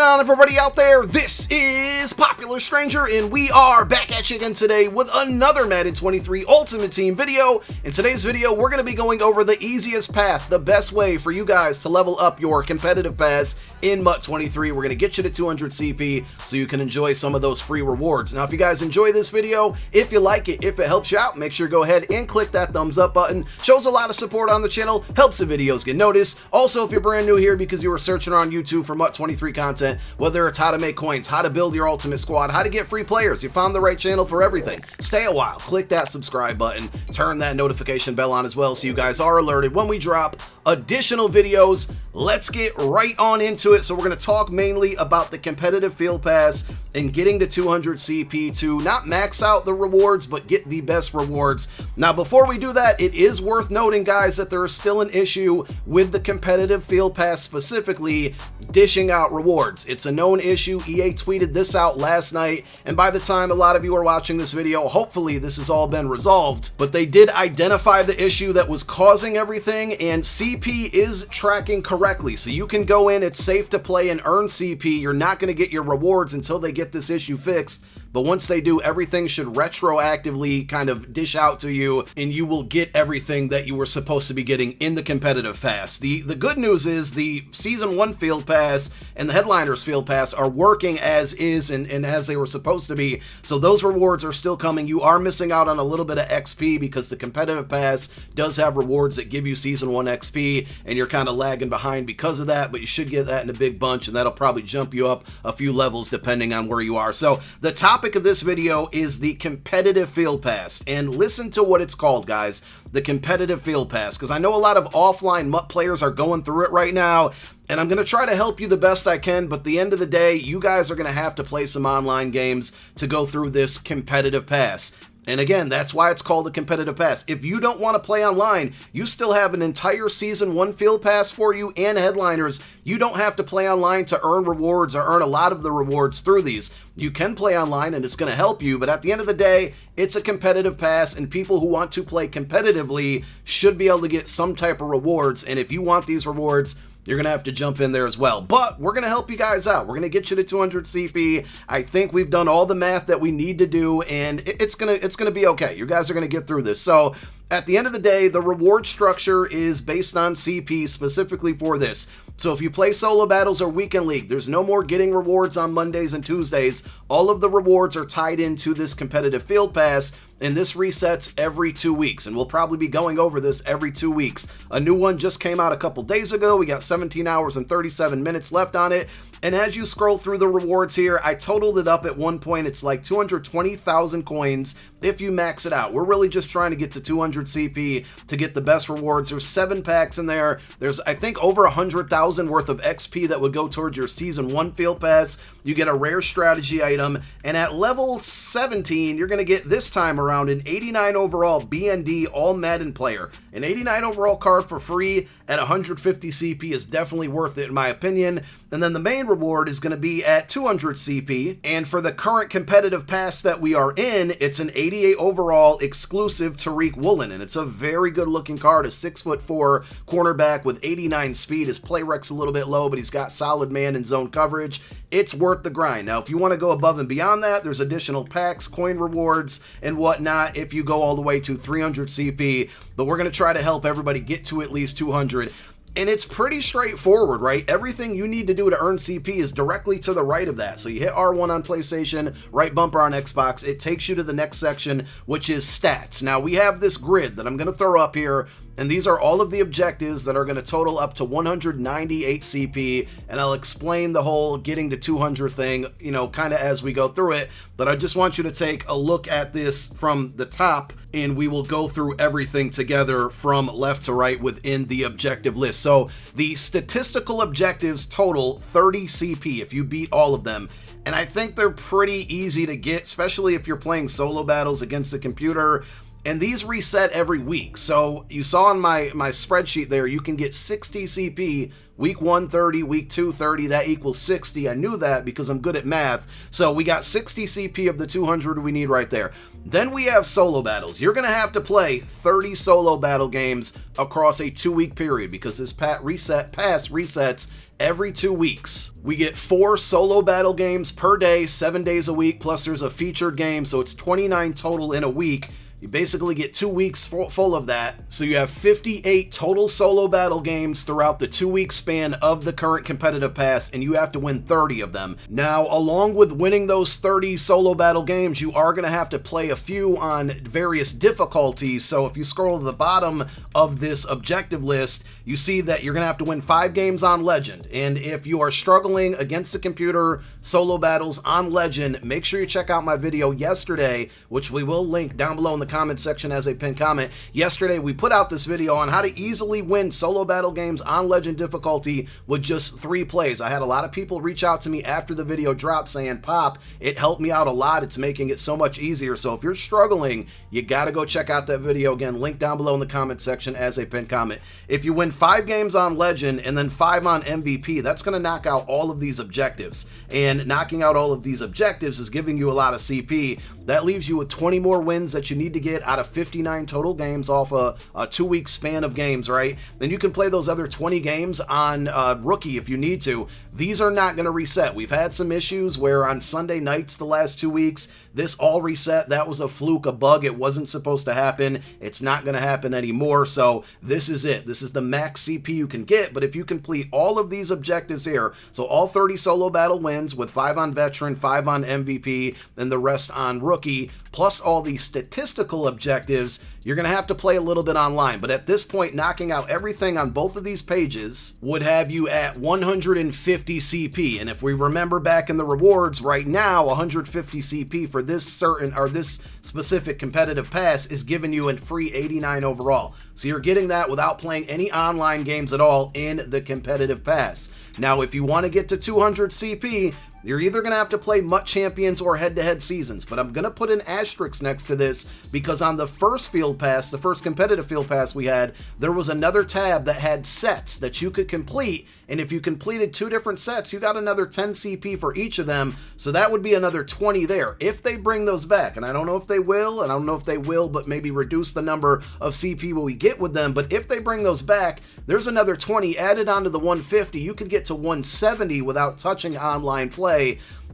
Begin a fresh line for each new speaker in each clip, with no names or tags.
on, everybody out there? This is Popular Stranger, and we are back at you again today with another Madden 23 Ultimate Team video. In today's video, we're going to be going over the easiest path, the best way for you guys to level up your competitive pass in MUT 23. We're going to get you to 200 CP so you can enjoy some of those free rewards. Now, if you guys enjoy this video, if you like it, if it helps you out, make sure to go ahead and click that thumbs up button. Shows a lot of support on the channel, helps the videos get noticed. Also, if you're brand new here because you were searching around YouTube for MUT 23 content, whether it's how to make coins, how to build your ultimate squad, how to get free players, you found the right channel for everything. Stay a while, click that subscribe button, turn that notification bell on as well so you guys are alerted when we drop additional videos. Let's get right on into it. So we're going to talk mainly about the competitive field pass and getting to 200 CP to not max out the rewards, but get the best rewards. Now, before we do that, it is worth noting, guys, that there is still an issue with the competitive field pass, specifically dishing out rewards. It's a known issue. EA tweeted this out last night, and by the time a lot of you are watching this video, hopefully this has all been resolved. But they did identify the issue that was causing everything, and CP is tracking correctly. So you can go in, it's safe to play and earn CP. You're not going to get your rewards until they get this issue fixed. But once they do, everything should retroactively kind of dish out to you, and you will get everything that you were supposed to be getting in the competitive pass. The good news is the Season 1 Field Pass and the Headliners Field Pass are working as is and as they were supposed to be. So those rewards are still coming. You are missing out on a little bit of XP because the competitive pass does have rewards that give you Season 1 XP, and you're kind of lagging behind because of that, but you should get that in a big bunch, and that'll probably jump you up a few levels depending on where you are. So the topic of this video is the competitive field pass, and listen to what it's called, guys. The competitive field pass, because I know a lot of offline MUT players are going through it right now, and I'm going to try to help you the best I can, but at the end of the day, you guys are going to have to play some online games to go through this competitive pass. And again, that's why it's called a competitive pass. If you don't want to play online, you still have an entire Season 1 field pass for you and headliners. You don't have to play online to earn rewards or earn a lot of the rewards through these. You can play online and it's going to help you, but at the end of the day, it's a competitive pass, and people who want to play competitively should be able to get some type of rewards. And if you want these rewards, you're going to have to jump in there as well. But we're going to help you guys out. We're going to get you to 200 CP. I think we've done all the math that we need to do, and it's going to be okay. You guys are going to get through this. So at the end of the day, the reward structure is based on CP specifically for this. So if you play solo battles or weekend league, there's no more getting rewards on Mondays and Tuesdays. All of the rewards are tied into this competitive field pass, and this resets every 2 weeks, and we'll probably be going over this every 2 weeks. A new one just came out a couple days ago. We got 17 hours and 37 minutes left on it. And as you scroll through the rewards here, I totaled it up at one point. It's like 220,000 coins if you max it out. We're really just trying to get to 200 CP to get the best rewards. There's 7 packs in there. There's, I think, over 100,000 worth of XP that would go towards your Season 1 Field Pass. You get a rare strategy item. And at level 17, you're going to get this time around an 89 overall BND All Madden player. An 89 overall card for free at 150 CP is definitely worth it in my opinion. And then the main reward is going to be at 200 CP. And for the current competitive pass that we are in, it's an 88 overall exclusive Tariq Woolen. And it's a very good looking card, a 6'4" cornerback with 89 speed. His play rec's a little bit low, but he's got solid man and zone coverage. It's worth the grind. Now, if you want to go above and beyond that, there's additional packs, coin rewards, and whatnot if you go all the way to 300 CP. But we're going to try to help everybody get to at least 200. And it's pretty straightforward, right? Everything you need to do to earn CP is directly to the right of that. So you hit R1 on PlayStation, right bumper on Xbox. It takes you to the next section, which is stats. Now, we have this grid that I'm going to throw up here, and these are all of the objectives that are going to total up to 198 CP, and I'll explain the whole getting to 200 thing, you know, kind of as we go through it. But I just want you to take a look at this from the top, and we will go through everything together from left to right within the objective list. So the statistical objectives total 30 CP if you beat all of them. And I think they're pretty easy to get, especially if you're playing solo battles against the computer. And these reset every week. So you saw on my spreadsheet there, you can get 60 CP, week 1 30, week 2 30, that equals 60. I knew that because I'm good at math. So we got 60 CP of the 200 we need right there. Then we have solo battles. You're going to have to play 30 solo battle games across a 2-week period because this pass resets every 2 weeks. We get 4 solo battle games per day, 7 days a week, plus there's a featured game, so it's 29 total in a week. You basically get 2 weeks full of that. So you have 58 total solo battle games throughout the 2-week span of the current competitive pass, and you have to win 30 of them. Now, along with winning those 30 solo battle games, you are going to have to play a few on various difficulties. So if you scroll to the bottom of this objective list, you see that you're going to have to win 5 games on Legend. And if you are struggling against the computer solo battles on Legend, make sure you check out my video yesterday, which we will link down below in the comment section as a pinned comment. Yesterday we put out this video on how to easily win solo battle games on Legend difficulty with just 3 plays. I had a lot of people reach out to me after the video dropped saying, Pop, it helped me out a lot. It's making it so much easier. So if you're struggling, you got to go check out that video. Again, link down below in the comment section as a pinned comment. If you win 5 games on Legend and then 5 on MVP, that's going to knock out all of these objectives. And knocking out all of these objectives is giving you a lot of CP. That leaves you with 20 more wins that you need to get out of 59 total games off a 2-week span of games, right? Then you can play those other 20 games on Rookie if you need to. These are not going to reset. We've had some issues where on Sunday nights the last 2 weeks, this all reset. That was a fluke, a bug. It wasn't supposed to happen. It's not going to happen anymore. So this is it. This is the max CP you can get. But if you complete all of these objectives here, so all 30 solo battle wins with 5 on Veteran, 5 on MVP, and the rest on Rookie, plus all these statistical objectives, you're going to have to play a little bit online. But at this point, knocking out everything on both of these pages would have you at 150 CP. And if we remember back in the rewards right now, 150 CP for this certain or this specific competitive pass is giving you a free 89 overall. So you're getting that without playing any online games at all in the competitive pass. Now, if you want to get to 200 CP, you're either going to have to play MUT Champions or head-to-head seasons, but I'm going to put an asterisk next to this because on the first field pass, the first competitive field pass we had, there was another tab that had sets that you could complete, and if you completed 2 different sets, you got another 10 CP for each of them, so that would be another 20 there, if they bring those back, and I don't know if they will, and I don't know if they will, but maybe reduce the number of CP we get with them, but if they bring those back, there's another 20 added onto the 150, you could get to 170 without touching online play.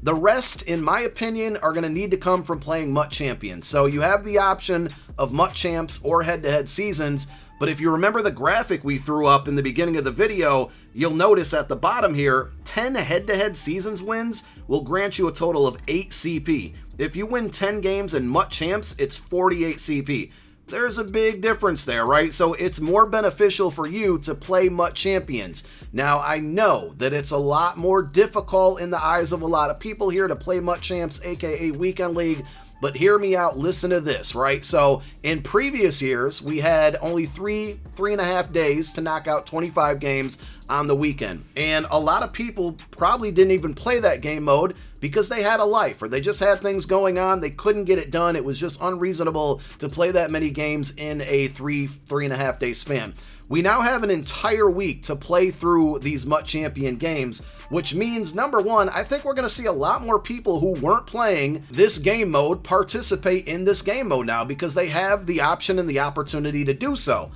The rest, in my opinion, are going to need to come from playing MUT Champions. So you have the option of MUT Champs or head-to-head seasons, but if you remember the graphic we threw up in the beginning of the video, you'll notice at the bottom here, 10 head-to-head seasons wins will grant you a total of 8 CP. If you win 10 games in MUT Champs, it's 48 CP. There's a big difference there, right? So it's more beneficial for you to play MUT Champions. Now, I know that it's a lot more difficult in the eyes of a lot of people here to play MUT Champs, aka Weekend League, but hear me out, listen to this, right? So in previous years, we had only 3.5 days to knock out 25 games on the weekend. And a lot of people probably didn't even play that game mode because they had a life or they just had things going on. They couldn't get it done. It was just unreasonable to play that many games in a 3.5 day span. We now have an entire week to play through these MUT Champion games, which means, number one, I think we're going to see a lot more people who weren't playing this game mode participate in this game mode now because they have the option and the opportunity to do so.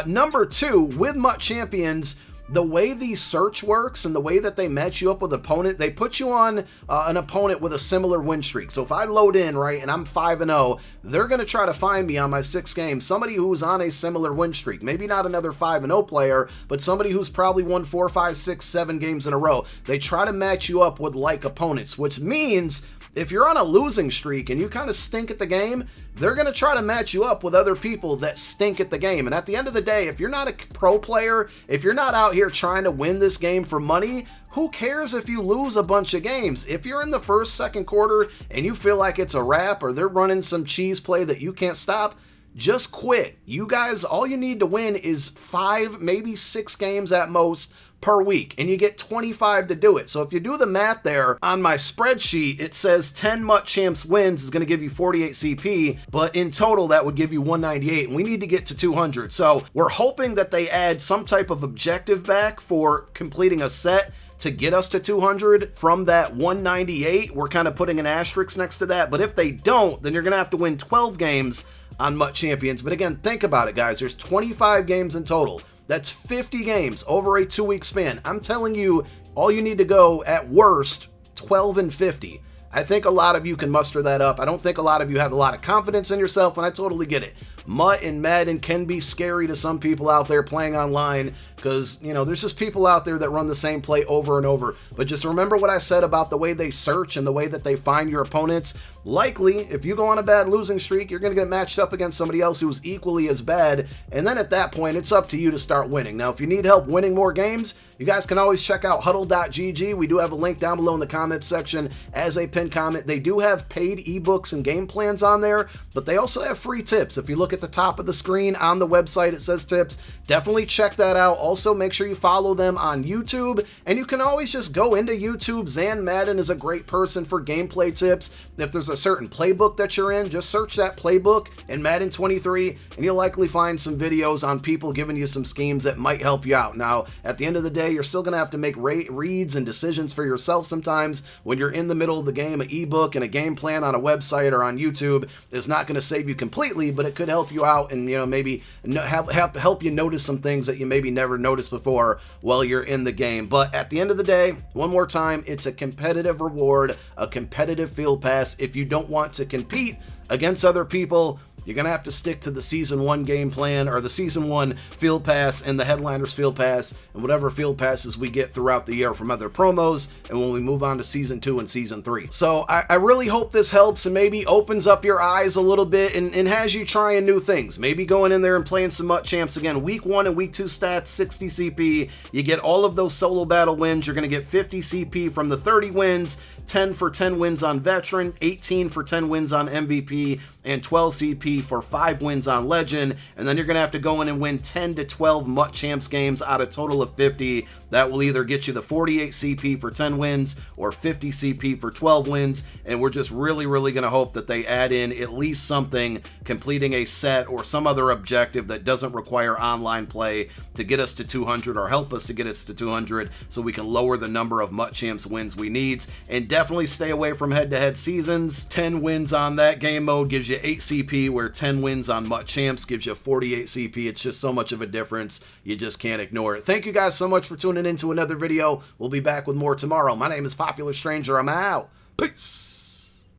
Number two, with MUT Champions, the way the search works and the way that they match you up with an opponent, they put you on an opponent with a similar win streak. So if I load in, right, and I'm 5-0, they're going to try to find me on my 6 games, somebody who's on a similar win streak. Maybe not another 5-0 player, but somebody who's probably won 4, 5, 6, 7 games in a row. They try to match you up with like opponents, which means if you're on a losing streak and you kind of stink at the game, they're going to try to match you up with other people that stink at the game. And at the end of the day, if you're not a pro player, if you're not out here trying to win this game for money, who cares if you lose a bunch of games? If you're in the first, second quarter and you feel like it's a wrap or they're running some cheese play that you can't stop, just quit. You guys, all you need to win is 5, maybe 6 games at most per week, and you get 25 to do it. So if you do the math there on my spreadsheet, it says 10 MUT Champs wins is going to give you 48 CP, but in total that would give you 198, and we need to get to 200. So we're hoping that they add some type of objective back for completing a set to get us to 200 from that 198. We're kind of putting an asterisk next to that, but if they don't, then you're going to have to win 12 games on MUT Champions. But again, think about it, guys. There's 25 games in total. That's 50 games over a 2-week span. I'm telling you, all you need to go at worst 12 and 50. I think a lot of you can muster that up. I don't think a lot of you have a lot of confidence in yourself, and I totally get it. MUT and Madden can be scary to some people out there playing online because, you know, there's just people out there that run the same play over and over. But just remember what I said about the way they search and the way that they find your opponents. Likely, if you go on a bad losing streak, you're going to get matched up against somebody else who's equally as bad. And then at that point, it's up to you to start winning. Now, if you need help winning more games, you guys can always check out huddle.gg. We do have a link down below in the comments section as a pinned comment. They do have paid ebooks and game plans on there, but they also have free tips. If you look at the top of the screen on the website, it says tips. Definitely check that out. Also, make sure you follow them on YouTube, and you can always just go into YouTube. Zan Madden is a great person for gameplay tips. If there's a certain playbook that you're in, just search that playbook in Madden 23, and you'll likely find some videos on people giving you some schemes that might help you out. Now, at the end of the day, you're still going to have to make reads and decisions for yourself sometimes. When you're in the middle of the game, an ebook and a game plan on a website or on YouTube is not going to save you completely, but it could help you out and, you know, maybe help you notice some things that you maybe never noticed before while you're in the game. But at the end of the day, one more time, it's a competitive reward, a competitive field pass. If you don't want to compete against other people, you're going to have to stick to the Season 1 game plan or the Season 1 field pass and the Headliners field pass and whatever field passes we get throughout the year from other promos and when we move on to Season 2 and Season 3. So I really hope this helps and maybe opens up your eyes a little bit and has you trying new things. Maybe going in there and playing some MUT Champs again. Week 1 and Week 2 stats, 60 CP. You get all of those solo battle wins. You're going to get 50 CP from the 30 wins, 10 for 10 wins on Veteran, 18 for 10 wins on MVP, and 12 CP for 5 wins on Legend. And then you're going to have to go in and win 10 to 12 MUT Champs games out of a total of 50. That will either get you the 48 CP for 10 wins or 50 CP for 12 wins. And we're just really going to hope that they add in at least something, completing a set or some other objective that doesn't require online play to get us to 200 or help us to get us to 200 so we can lower the number of MUT Champs wins we need. And definitely stay away from head-to-head seasons. 10 wins on that game mode gives you 8 CP, where 10 wins on MUT Champs gives you 48 CP. It's just so much of a difference. You just can't ignore it. Thank you guys so much for tuning into another video. We'll be back with more tomorrow. My name is Popular Stranger. I'm out. Peace.